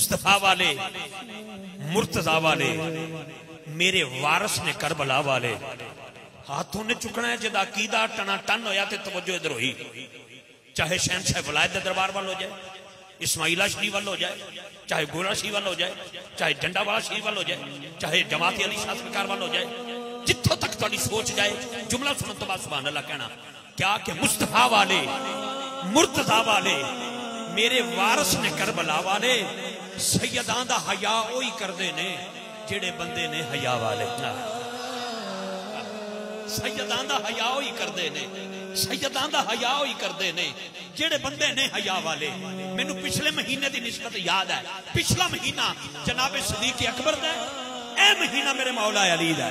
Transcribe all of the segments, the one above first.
मुस्तफा वाले, मुर्तजा वाले, मेरे वारस ने करबला वाले। हाथों ने चुकना है जदा अकीदा टना टन होया ते तवज्जो इधर हुई। चाहे शहनशाह वलायत दरबार वाल हो जाए, इस्माइला शरीफ वाल हो जाए, चाहे गोरा शरीफ वाल हो जाए, चाहे डंडा वाला शरीफ वाल हो जाए, चाहे जमाती अली शाह सरकार वाल हो जाए, जिथों तक तुहाडी सोच जाए, जुमला सुनने तो बाद सुभान अल्लाह कहना क्या कि मुस्तफा वाले, मुर्तजा वाले, मेरे वारस ने करबला वाले। सैयदां दा हया ओही करदे ने जेड़े बंदे ने हया वाले। सैयदां दा हया ओही करदे ने, सैयदां दा हया ओही करदे ने जेड़े बंदे ने हया वाले। मैनू पिछले महीने की निस्बत याद है, पिछला महीना जनाब सदीक अकबर दा, ए महीना मेरे मौला अली दा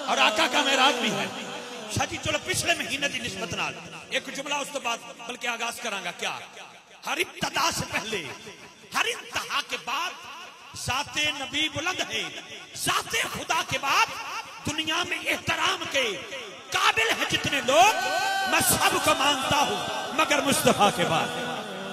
और आका का मेराज भी है। शाजी चलो पिछले महीने की निस्बत नाल एक जुमला उस तो बाद बल्कि आगाज करांगा। क्या हर इब्तदा से पहले, हर इंतहा के बाद जाते नबी बुलंद है, जाते खुदा के बाद दुनिया में एहतराम के काबिल है जितने लोग, मैं सबको मानता हूं मगर मुस्तफा के बाद।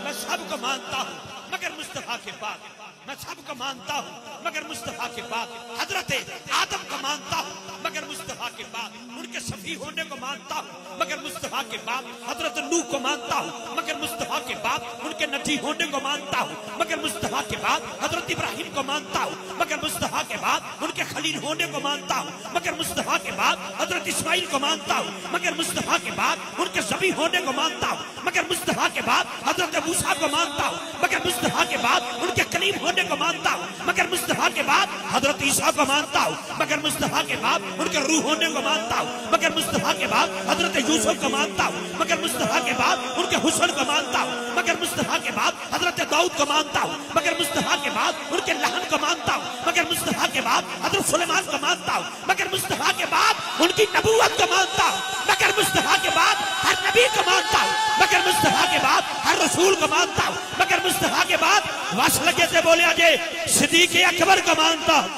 मैं सबको मानता हूं मगर मुस्तफा के बाद। मैं सबको मानता हूं मगर मुस्तफा के बाद। हजरत आदम को मानता हूं मगर मुस्तफा के बाद। उनके सफी होने को मानता हूं मगर मुस्तफा के बाद। हजरत नूह को मानता हूं मगर मुस्तफा के बाद। उनके नजी होने को मानता हूं मगर मुस्तफा के बाद। हजरत इब्राहिम को मानता हूं मगर मुस्तफा के बाद। उनके खलील होने को मानता हूं मगर मुस्तफा के बाद। हजरत इस्माइल को मानता हूं मगर मुस्तफा के बाद। उनके ज़बी होने को मानता हूं मगर मुस्तफा के बाद। हजरत मूसा को मानता हूं मगर मुस्तफा के बाद। उनके कलीम होने को मानता हूं मगर मुस्तफा के बाद। हजरत ईसा को मानता हूं मगर मुस्तफा के बाद। उनके रूह होने को मानता हूं मगर मुस्तफा के बाद। हजरत यूसुफ को मानता हूं मगर मुस्तफा के बाद। उनके हुस्न को मानता हूं मगर मुस्तफा के बाद। हजरत दाऊद को मानता हूं मगर मुस्तफा के बाद। उनके लहन को मानता हूं मगर मुस्तफा के बाद। हजरत सुलेमान को मानता हूं मगर मुस्तफा के बाद। उनकी नबूवत को मानता हूं मगर मुस्तफा के बाद। हर नबी को मानता हूं मगर मुस्तफा के बाद। हर रसूल को मानता हूं मगर मुस्तफा के बाद। वश लगे से बोले अजय सिद्दीक अकबर को मानता हूं।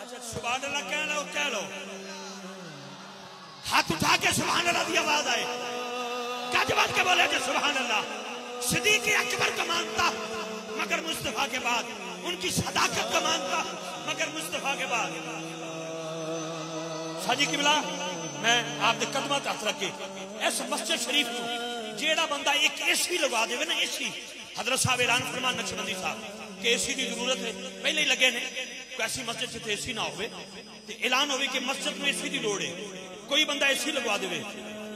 अच्छा सुभान अल्लाह कह लो, हाथ उठा के सुभान अल्लाह की आवाज आए, कज बज के बोले अजय सुभान अल्लाह। सिद्दीक अकबर को मानता हूं मगर मुस्तफा के बाद। उनकी सदाकत को मानता हूं मगर मुस्तफा के बाद। साजी किबला मैं आपके कदम हथ रख के इस मस्जिद शरीफ को जेड़ा बंदा एक एसी लगा देवे ना, एसी हजरत साहब ऐलान फरमान नक्शबंदी साहब कि एसी की जरूरत है, पहले ही लगे ने कोई ऐसी मस्जिद जिथे एसी ना होवे ते ऐलान होवे कि मस्जिद में एसी की लोड़ है, कोई बंदा एसी लगवा देवे,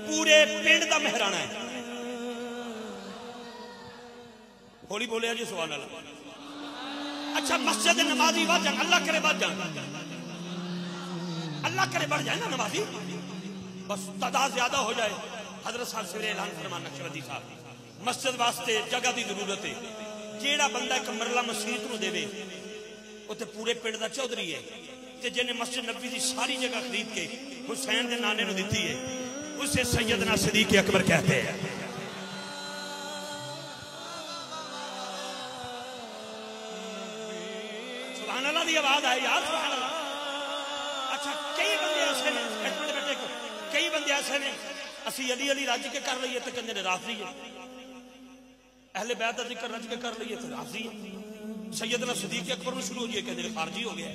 पूरे पिंड का मेहराना है। होली बोले जी सुभान अल्लाह। अच्छा मस्जिद नमाजी बढ़ जाए, अल्लाह करे बढ़ जाए, अल्लाह करे बढ़ जाए ना नमाजी, बस तादाद ज्यादा हो जाए। हजरत साहब सवेरे ऐलान फरमान नक्शबंदी साहब मस्जिद वास्ते जगह की जरूरत है, जेड़ा बंदा एक मरला मस्जिद को देवे उते पूरे पिंड का चौधरी है, ते जिन्हें मस्जिद नबी की सारी जगह खरीद के हुसैन के नाने को दी है उसे सैयदना सिद्दीक अकबर कहते हैं। सुभान अल्लाह की आवाज आई यार, सुभान अल्लाह। अच्छा कई बंदे ऐसे ने, कई बंदे ऐसे ने असी अली अली रज के कर लीए तो कहते ने राफजी है, अहले बैत का जिक्र रज के कर लीए तो राफजी है, सैयदना सिद्दीक अकबर में शुरू हो जाए कहते खारजी हो गया।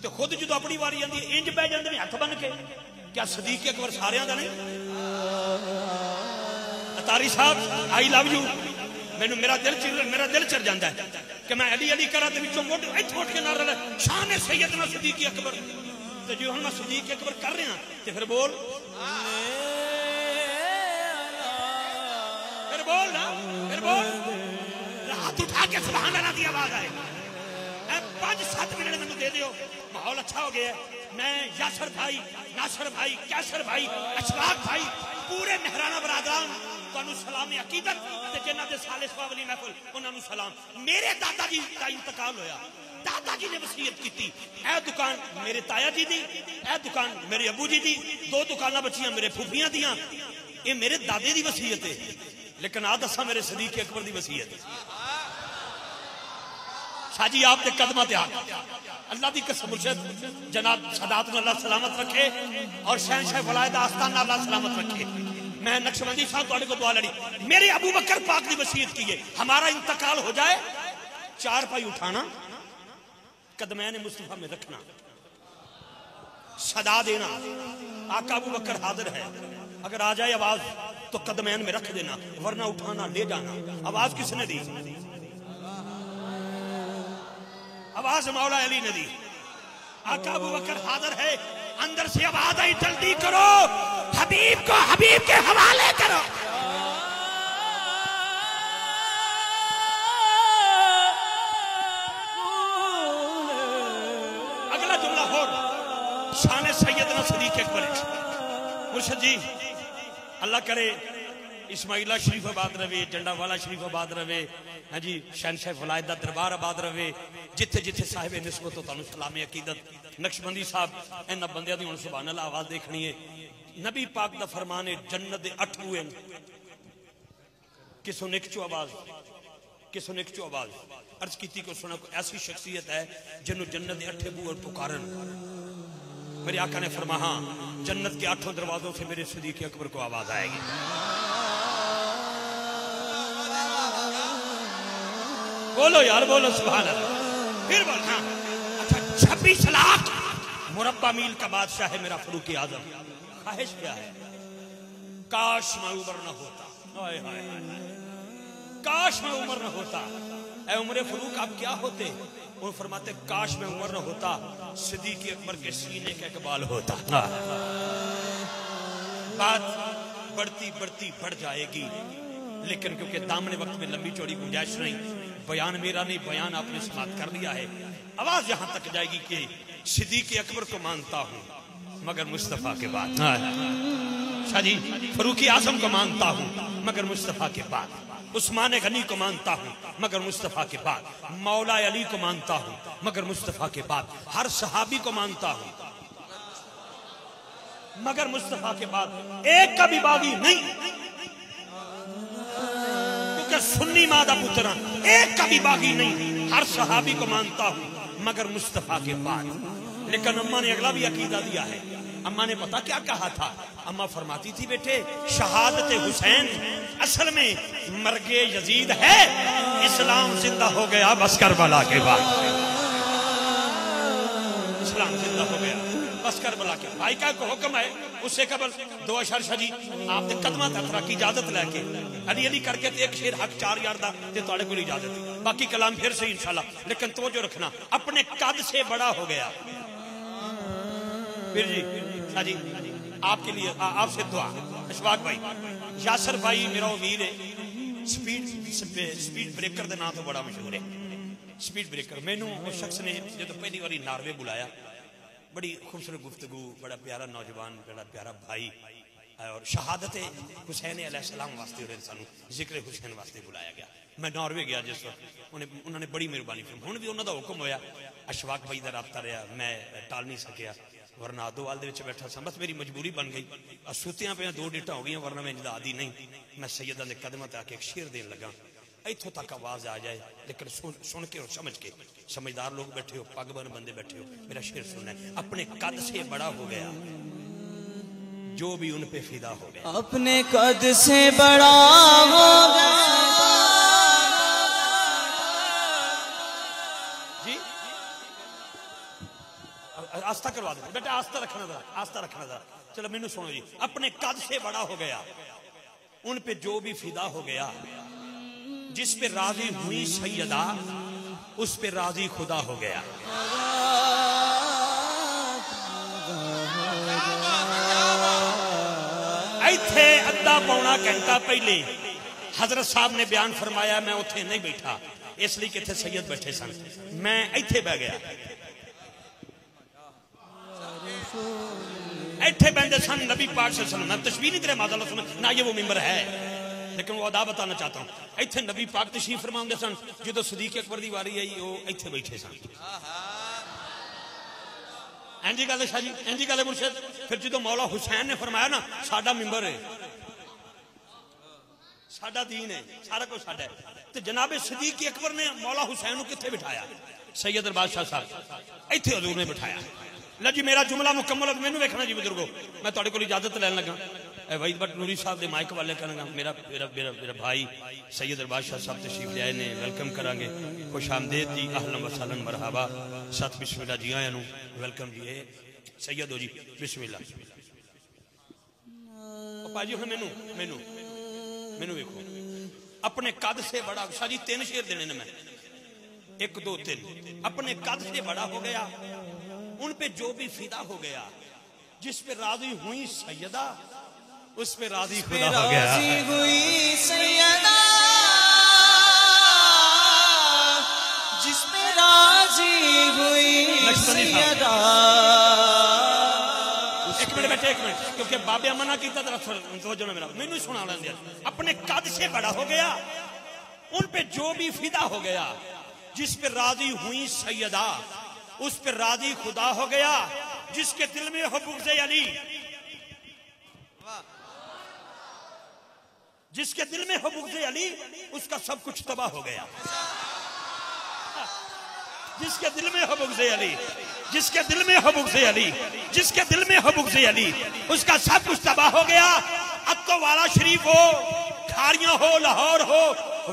तो खुद जो अपनी वारी आती है इंज पै जाते हैं हथ बन के, क्या सिद्दीक अकबर सारिया का नहीं? अतारी साहब आई लव यू, मैनू मेरा दिल चिर जाता है कि मैं अली अली करा तो विचों मुठ इत्थे उठ के ना रहा शान है सैयदना सिद्दीक अकबर। तो जो हम मैं सिद्दीक अकबर कर रहा तो फिर बोल ना, फिर बोल हाथ उठा के सुभान अल्लाह की आवाज आए। 5-7 मिनट मैंने दे दियो, माहौल अच्छा हो गया। मैं यासर भाई, नासर भाई, कैसर भाई, अशफाक भाई, पूरे मेहराना बरादरान तुहानू सलाम अकीदत ते जिन्हां दे साले सवावली महफिल उन्हां सलाम। मेरे दादा जी का इंतकाल होया, दादाजी ने वसीयत की ए दुकान मेरे ताया जी दी, ए दुकान मेरे अबू जी दी, 2 दुकाना बचियां मेरे फूफियां दियां, ये मेरे दादे दी वसीयत है। लेकिन आ दसा मेरे सिद्दीक अकबर दी वसीयत है। शाजी आपके कदम ते अल्लाह की कसम जनाब सदात अल्लाह सलामत रखे और शहनशाह वलायत आस्ताना अल्लाह सलामत रखे। मैं नक्शबंदी साहब तुहाडे को दुआ लड़ी, मेरे अबू बकर पाक की वसीयत की है, हमारा इंतकाल हो जाए चार पाई उठाना, कदमैन मुस्तफा में रखना, सदा देना। आका अबू बकर हाजिर है, अगर आ जाए आवाज तो कदमैन में रख देना, वरना उठाना ले जाना। आवाज किसने दी? आवाज मौला अली ने दी। आका अबू बकर हाजिर है, अंदर से आवाज आई, जल्दी करो, हबीब को हबीब के हवाले करो। अगला जुमला और शान सैयदना सदीक अकबर। मुर्शद जी अल्लाह करे इस्माइला शरीफ आबाद रवे, जंडावाला शरीफ आबाद रवे, हाँ जी, शहनशाह फलायत दा दरबार आबाद रवे, जिथे जिथे साहिब निस्बत तुहानू सलामे अकीदत। नक्शबंदी साहब इन्हां बंदियां दी हुण सुभान अल्लाह आवाज देखनी है। नबी पाक दा फरमान है, जन्नत दे 8 बूहे, किसों निक चो आवाज, किसों निक चो आवाज। अर्ज कीती को सुना, कोई ऐसी शख्सियत है जिन्हों जन्नत दे 8 बूहे पुकारन। मेरे आका ने फरमाया, हाँ, जन्नत के 8 दरवाजों से मेरे सदीक अकबर को आवाज आएगी। बोलो यार, बोलो सुभान अल्लाह। फिर बोल, हाँ, अच्छा 26 लाख मुरब्बा मील का बादशाह है मेरा फरूक आजम। ख्वाहिश क्या है? काश मैं उमर न होता, हाय हाय हाय, काश मैं उमर न होता। ऐ उमर फरूक आप क्या होते? वो फरमाते, काश मैं उमर न होता, सिद्दीक अकबर के सीने का इकबाल होता। बात बढ़ती बढ़ती बढ़ जाएगी, लेकिन क्योंकि दामने वक्त में लंबी चौड़ी गुंजाइश नहीं, बयान मेरा नहीं, बयान आपने समाप्त कर लिया है। आवाज यहां तक जाएगी कि सिद्दीक अकबर को मानता हूं मगर मुस्तफा के बाद, शाह जी फरूकी आजम को मानता हूं मगर मुस्तफा के बाद, उस्मान गनी को मानता हूं मगर मुस्तफा के बाद, मौला अली को मानता हूं मगर मुस्तफा के बाद, हर सहाबी को मानता हूं मगर मुस्तफा के बाद, एक का भी बागी नहीं, क्योंकि सुन्नी मादा पुत्र, एक का भी बागी नहीं, हर सहाबी को मानता हूं मगर मुस्तफा के बाद। लेकिन अम्मा ने अगला भी अकीदा दिया है। अम्मा ने पता क्या कहा था? अम्मा फरमाती थी, बेटे शहादत हुसैन असल में मर्गे यजीद है, इस्लाम जिंदा हो गया बस करबला के बाद, इस्लाम जिंदा हो गया बस करबला के। भाई का हुक्म है, उससे कबल 2 अशर शाह जी आपने कदमा तथरा की इजाजत लैके अली अली करके एक शेर हक 4 यार दा ते तुहाडे कोल इजाजत, बाकी कलाम फिर से इंशाल्लाह। लेकिन तवज्जो रखना, अपने कद से बड़ा हो गया। फिर जी शाह जी आपके लिए आपसे दुआ। अशफाक भाई, यासर भाई मेरा उम्मीद है, स्पीड ब्रेकर के नाम तो बड़ा मशहूर है। स्पीड ब्रेकर मैनू उस शख्स ने जो पहली बारी नार्वे बुलाया, बड़ी खूबसूरत गुफ्तगू, बड़ा प्यारा नौजवान, बड़ा प्यारा भाई, और शहादत हुसैन अलैहिस्सलाम वास्ते और सानू जिक्र हुसैन वास्ते बुलाया गया। मैं नॉर्वे गया जिस वक्त, उन्होंने बड़ी मेहरबानी की। हुण भी उन्होंने हुक्म होया, अशफाक भाई का रबता रहा, मैं टाल नहीं सकिया, वरना आदोवाल दे विच बैठा सा, बस मेरी मजबूरी बन गई। सुतियां पे 2 डेटा हो गई, वरना मैं इनका आदि नहीं। मैं सैयदा के कदम ते आके एक शेर देन लगा, इत्थों तक आवाज आ जाए, लेकिन सुन के और समझ के। समझदार लोग बैठे हो, पगबन बंदे बैठे हो, मेरा शेर सुनना है। अपने कद से बड़ा हो गया जो भी उन पे फिदा हो गया, अपने कद से बड़ा हो गया जी। आस्था करवा दो बेटा, आस्था रखना था, आस्था रखना था। चलो मैनू सुनो जी, अपने कद से बड़ा हो गया उन पे जो भी फिदा हो गया, जिस पे राजी हुई सैयदा उस पे राजी खुदा हो गया। इत्थे अद्धा पौना घंटा पहले हजरत साहब ने बयान फरमाया, मैं उत्थे नहीं बैठा, इसलिए कि इत्थे सैयद बैठे सन, मैं इत्थे बह गया। इत्थे बहते सन नबी पाक सल्लल्लाहु अलैहि वसल्लम। मैं तशबीह नहीं करे माज़अल्लाह सुन ना, ये वो मिंबर है, लेकिन वो अदा बताना चाहता हूं। इत्थे नबी पाक तशरीफ फरमाते सन, जो सदीक अकबर की वारी आई वो इत्थे बैठे सन। इंजी गल शाह जी, इंजी गल मुर्शिद। फिर जो मौला हुसैन ने फरमाया ना, साडा मिंबर है, साडा दीन है, सारा कुछ साडा है। तो जनाबे सदीक अकबर ने मौला हुसैन को कित्थे बिठाया? सैयद बादशाह साहब इत्थे हजूर ने बिठाया। लो जी मेरा जुमला मुकम्मल, मैनू वेखना जी बुजुर्गो, मैं तुहाडे कोल इजाजत लैन लगा। वहीद भट्ट नूरी साहब के माइक वाले करेंगे मेरा मेरा मेरा मेरा भाई सैयद बादशाह साहब तशरीफ ले आए ने वेलकम करांगे खुश आमदेद जी अहलन व सहलन मरहबा सत बिस्मिल्लाह जी आया वेलकम जी सैयद हो जी बिस्मिल्लाह भाजी हुण मैनू मैनू मैनू वेखो अपने कद से बड़ा शाह जी 3 शेर देने ने मैं 1 2 3 अपने कद से बड़ा हो गया उन पे जो भी फिदा हो गया जिस पे राजी हुई सैयदा उस पे राजी खुदा हो गया हुई सैयदा जिस पे राजी हुई सैयदा एक मिनट बैठे एक मिनट क्योंकि बाबे मना किया तो मेरा मैनू सुना लेंगे अपने कद से बड़ा हो गया उन पे जो भी फिदा हो गया जिस पे राजी हुई सैयदा उस पे राजी खुदा हो गया जिसके दिल में हो बुग़्ज़े अली जिसके दिल में हो बुग़्ज़े अली उसका सब कुछ तबाह हो गया जिसके दिल में हो बुग़्ज़े अली जिसके दिल में हो बुग़्ज़े अली जिसके दिल में हो बुग़्ज़े अली उसका सब कुछ तबाह हो गया अत्तो वाला शरीफ हो खारियां हो लाहौर हो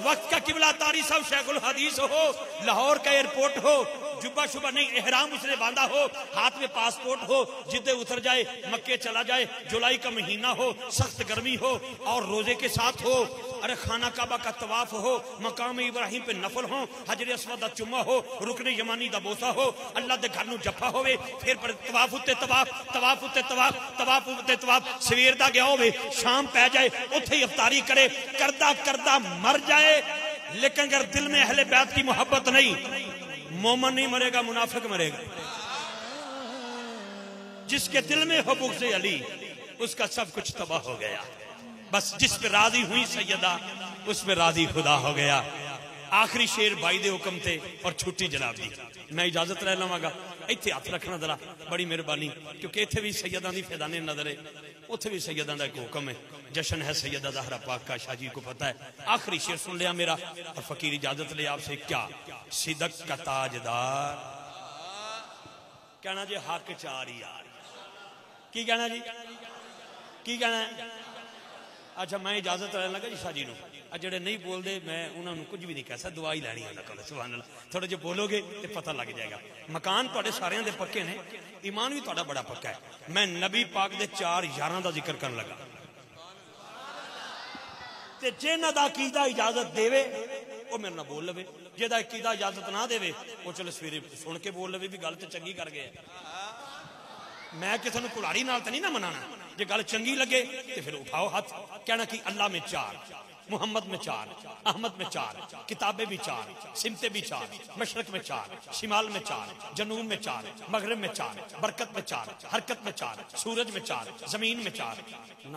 वक्त का किबला तारी साहब शेखुल हदीस हो लाहौर का एयरपोर्ट हो जुब्बा शुबा नहीं एहराम उसने बांधा हो हाथ में पासपोर्ट हो जिद्दे उतर जाए मक्के चला जाए जुलाई का महीना हो सख्त गर्मी हो और रोजे के साथ हो अरे खाना काबा का तवाफ हो मकाम इब्राहिम पे नफल हो हजर अस्वद दा चुम्मा हो रुकने यमानी दा बोसा हो अल्लाह दे घर नू जफा होवे फिर पर तवाफ उत्ते तवाफ तवाफ उत्ते तवाफ तवाफ उत्ते तवाफ सवेर दा गया होवे शाम पै जाए उत्थे ही इफ्तारी करे करदा करदा मर जाए लेकिन अगर दिल में अहले बैत की मोहब्बत नहीं मोमन नहीं मरेगा मुनाफिक मरेगा जिसके दिल में हो बुग़्ज़े अली उसका सब कुछ तबाह हो गया बस जिस पे राजी हुई सैयदा उस पे राजी खुदा हो गया आखिरी शेर भाई दे हुक्म थे और छुट्टी जनाब दी मैं इजाजत रह लवांगा इत्थे हाथ रखना जरा बड़ी मेहरबानी क्योंकि इत्थे भी सैयदा दी फैदाने नजर है उथे भी सैयदा दा एक हुक्म है जश्न है सैयदा ज़हरा पाक का शाह जी को पता है आखिरी शेर सुन लिया मेरा और फकीर इजाजत ले आपसे क्या सिदक का ताजदार कहना जी हक चार यार की कहना जी की कहना अच्छा मैं इजाजत लेन लगा जी शाह जी जेडे नहीं बोलते मैं उन्होंने कुछ भी नहीं कह सकता दुआ ही लैनी उन्होंने सुभान अल्लाह थोड़े जो बोलोगे तो पता लग जाएगा मकान थोड़े सारे दे पक्के ने ईमान भी थोड़ा बड़ा पक्का है मैं नबी पाक दे 4 यारां दा जिक्र करन लगा ते जिन्हां दा अकीदा इजाजत देवे वो मेरे नाल बोल लवे जेदा अकीदा इजाजत ना देवे वो चलो सवेरे सुन के बोल लवे भी गल ते चंगी कर गए मैं किसी को कुल्हाड़ी नाल तो नहीं ना मनाना जे गल चंगी लगे तो फिर उठाओ हाथ कहना कि अल्लाह में 4 मोहम्मद में 4 अहमद में 4 किताबें भी 4 सिमतें भी 4 मशरक में 4 शिमाल में 4 जनूब में 4 मगरिब में 4 बरकत में 4 हरकत में 4 सूरज में 4 जमीन में 4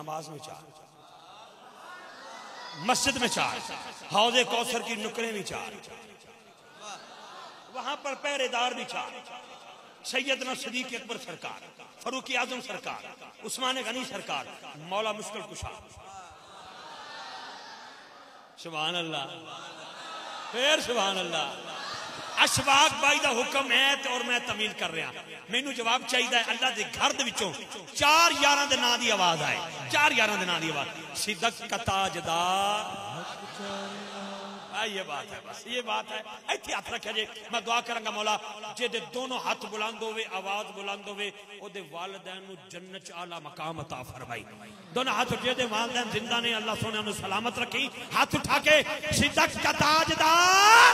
नमाज में 4 मस्जिद में 4 हौज़े कौसर की नुकरें भी 4 वहां पर पहरेदार भी 4 सैयदना सदीक अकबर सरकार फरूक आजम सरकार उस्मान गनी सरकार मौला मुश्किल कुशा सुभान अल्लाह फिर सुभान अल्लाह अशफाक भाई का हुक्म है और मैं तमील कर रहा मैनू जवाब चाहिए अल्लाह के घर दे विचों 4 यारां दे नां दी आवाज आए 4 यारां दे नां दी आवाज सिदक का ताजदार ये बात है बस ये बात है इत्थे हाथ रखा जे मैं दुआ करांगा मौला जेदे दोनों हाथ बुलंद होवे आवाज बुलंद होवे ओदे वालिदैन नु जन्नत च आला मकाम अता फरमाई दोनों हाथ जेदे वालिदैन जिंदा ने अल्लाह सोने नु सलामत रखी हाथ उठा के सिदक का ताजदार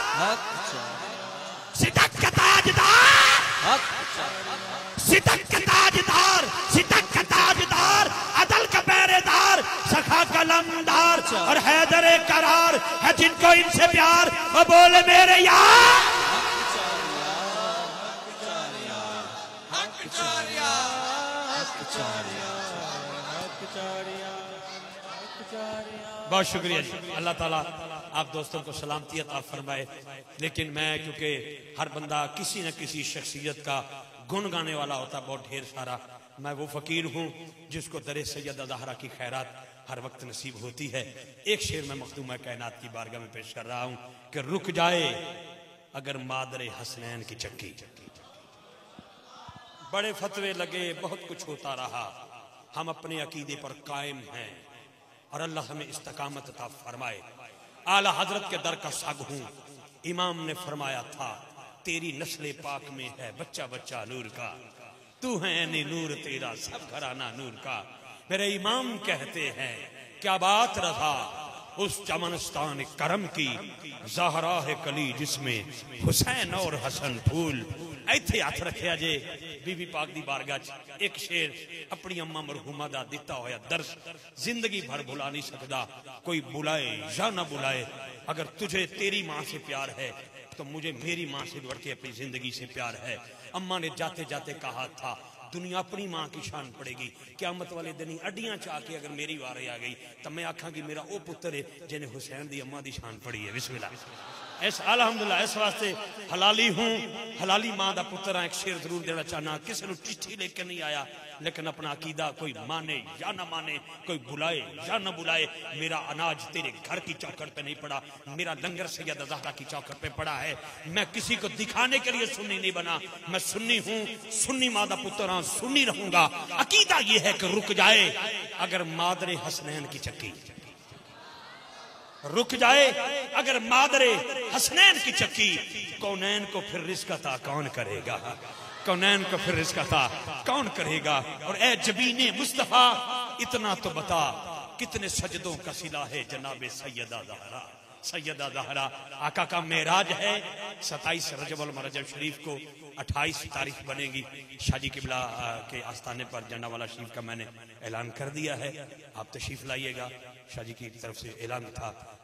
सिदक का ताजदार सिदक का ताजदार सिदक का ताजदार अदल का पहरेदार सखा का लमदार और हैदर करार है जिनको इनसे प्यार वो बोले मेरे यार बहुत शुक्रिया जी अल्लाह ताला आप दोस्तों को सलामती अता फरमाए लेकिन मैं क्योंकि हर बंदा किसी न किसी शख्सियत का गुण गाने वाला होता बहुत ढेर सारा मैं वो फकीर हूँ जिसको दरे सैयदा ज़हरा की खैरात हर वक्त नसीब होती है एक शेर में मखदूमा कायनात की बारगाह में पेश कर रहा हूँ कि रुक जाए अगर मादरे हसनैन की चक्की बड़े फतवे लगे बहुत कुछ होता रहा हम अपने अकीदे पर कायम हैं और अल्लाह हमें इस्तकामत अता फरमाए। आला हजरत के दर का साग हूं। इमाम ने फरमाया था तेरी नस्ल पाक में है बच्चा बच्चा नूर का, तू है यानी नूर तेरा सब घराना नूर का। मेरे इमाम कहते हैं क्या बात रहा उस चमनस्तान करम की, ज़हरा है कली जिसमें हुसैन और हसन फूल। इत्थे हाथ रखिया जे बीबी पाक दी बारगाह च एक शेर अपनी अम्मा मरहूमा दा दिता होया दर्स जिंदगी भर भुला नहीं सकदा। कोई बुलाए या ना बुलाए, अगर तुझे तेरी माँ से प्यार है तो मुझे मेरी माँ से बढ़ के अपनी जिंदगी से प्यार है। अम्मा ने जाते जाते कहा था दुनिया अपनी मां की शान पड़ेगी, क़यामत वाले दिन अड्डियां चाह के अगर मेरी वारी आ गई तो मैं आखा कि मेरा वो पुत्र है जिन्हें हुसैन दी अम्मा दी शान पड़ी है। बिस्मिल्लाह। इस अल्हम्दुलिल्लाह इस वास्ते हलाली हूं, हलाली मां दा पुत्र है। एक शेर जरूर देना चाहना, किसी को चिट्ठी लेकर नहीं आया लेकिन अपना अकीदा कोई माने या ना माने, कोई बुलाए या ना बुलाए, मेरा अनाज तेरे घर की चौखट पे नहीं पड़ा, मेरा लंगर सैयदा ज़हरा की चौखट पे पड़ा है। मैं किसी को दिखाने के लिए सुन्नी नहीं बना, मैं सुन्नी हूं, सुन्नी मां दा पुत्र हां, सुन्नी रहूंगा। अकीदा यह है कि रुक जाए अगर मादरे हसनैन की चक्की, रुक जाए अगर मादरे हसनैन की चक्की, कौनैन को फिर रिज़्क़ अता कौन करेगा, कौनैन को फिर रिज़्क़ अता कौन करेगा। और ए जबीने मुस्तफा इतना तो बता कितने सजदों का सिला है जनाबे सैयदा ज़हरा। सैयदा ज़हरा आका का मेराज है। 27 रजब अल मरजब शरीफ को 28 तारीख बनेगी। शाजी किबला के आस्थाने पर जनावाला शरीफ का मैंने ऐलान कर दिया है, आप तशरीफ लाइएगा। शाजी की तरफ से ऐलान था।